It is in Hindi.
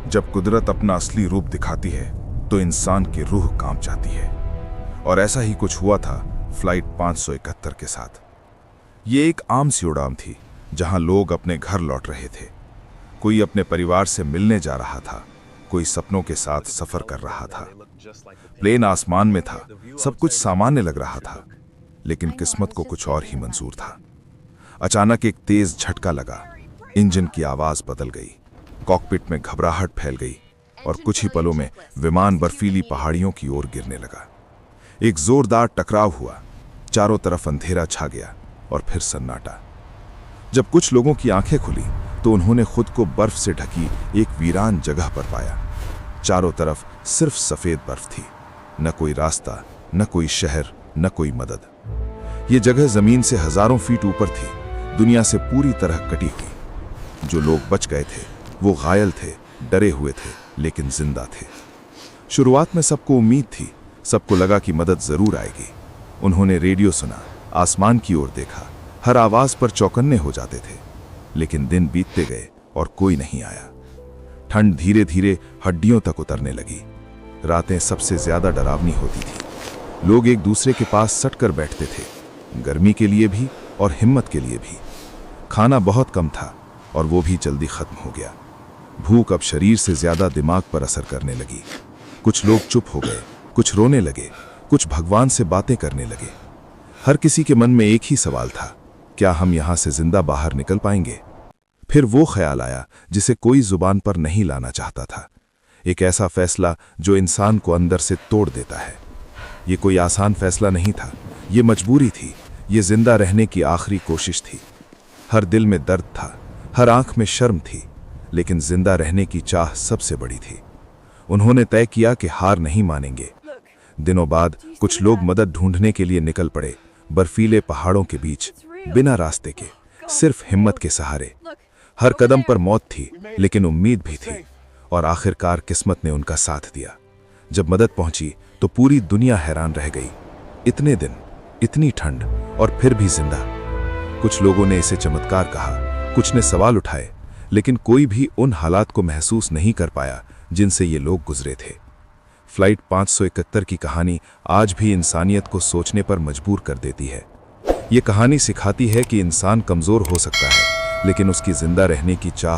जब कुदरत अपना असली रूप दिखाती है तो इंसान की रूह कांप जाती है। और ऐसा ही कुछ हुआ था फ्लाइट 571 के साथ। ये एक आम सी उड़ान थी जहां लोग अपने घर लौट रहे थे। कोई अपने परिवार से मिलने जा रहा था, कोई सपनों के साथ सफर कर रहा था। प्लेन आसमान में था, सब कुछ सामान्य लग रहा था, लेकिन किस्मत को कुछ और ही मंजूर था। अचानक एक तेज झटका लगा, इंजन की आवाज बदल गई, कॉकपिट में घबराहट फैल गई और कुछ ही पलों में विमान बर्फीली पहाड़ियों की ओर गिरने लगा। एक जोरदार टकराव हुआ, चारों तरफ अंधेरा छा गया और फिर सन्नाटा। जब कुछ लोगों की आंखें खुली तो उन्होंने खुद को बर्फ से ढकी एक वीरान जगह पर पाया। चारों तरफ सिर्फ सफेद बर्फ थी, न कोई रास्ता, न कोई शहर, न कोई मदद। ये जगह जमीन से हजारों फीट ऊपर थी, दुनिया से पूरी तरह कटी हुई। जो लोग बच गए थे वो घायल थे, डरे हुए थे, लेकिन जिंदा थे। शुरुआत में सबको उम्मीद थी, सबको लगा कि मदद जरूर आएगी। उन्होंने रेडियो सुना, आसमान की ओर देखा, हर आवाज पर चौकन्ने हो जाते थे। लेकिन दिन बीतते गए और कोई नहीं आया। ठंड धीरे धीरे हड्डियों तक उतरने लगी। रातें सबसे ज्यादा डरावनी होती थी। लोग एक दूसरे के पास सटकर बैठते थे, गर्मी के लिए भी और हिम्मत के लिए भी। खाना बहुत कम था और वो भी जल्दी खत्म हो गया। भूख अब शरीर से ज्यादा दिमाग पर असर करने लगी। कुछ लोग चुप हो गए, कुछ रोने लगे, कुछ भगवान से बातें करने लगे। हर किसी के मन में एक ही सवाल था, क्या हम यहां से जिंदा बाहर निकल पाएंगे? फिर वो ख्याल आया जिसे कोई जुबान पर नहीं लाना चाहता था। एक ऐसा फैसला जो इंसान को अंदर से तोड़ देता है। ये कोई आसान फैसला नहीं था, ये मजबूरी थी, ये जिंदा रहने की आखिरी कोशिश थी। हर दिल में दर्द था, हर आंख में शर्म थी, लेकिन जिंदा रहने की चाह सबसे बड़ी थी। उन्होंने तय किया कि हार नहीं मानेंगे। दिनों बाद कुछ लोग मदद ढूंढने के लिए निकल पड़े, बर्फीले पहाड़ों के बीच, बिना रास्ते के, सिर्फ हिम्मत के सहारे। हर कदम पर मौत थी, लेकिन उम्मीद भी थी, और आखिरकार किस्मत ने उनका साथ दिया। जब मदद पहुंची तो पूरी दुनिया हैरान रह गई। इतने दिन, इतनी ठंड और फिर भी जिंदा। कुछ लोगों ने इसे चमत्कार कहा, कुछ ने सवाल उठाए, लेकिन कोई भी उन हालात को महसूस नहीं कर पाया जिनसे ये लोग गुजरे थे। फ्लाइट 571 की कहानी आज भी इंसानियत को सोचने पर मजबूर कर देती है। ये कहानी सिखाती है कि इंसान कमजोर हो सकता है, लेकिन उसकी जिंदा रहने की चाह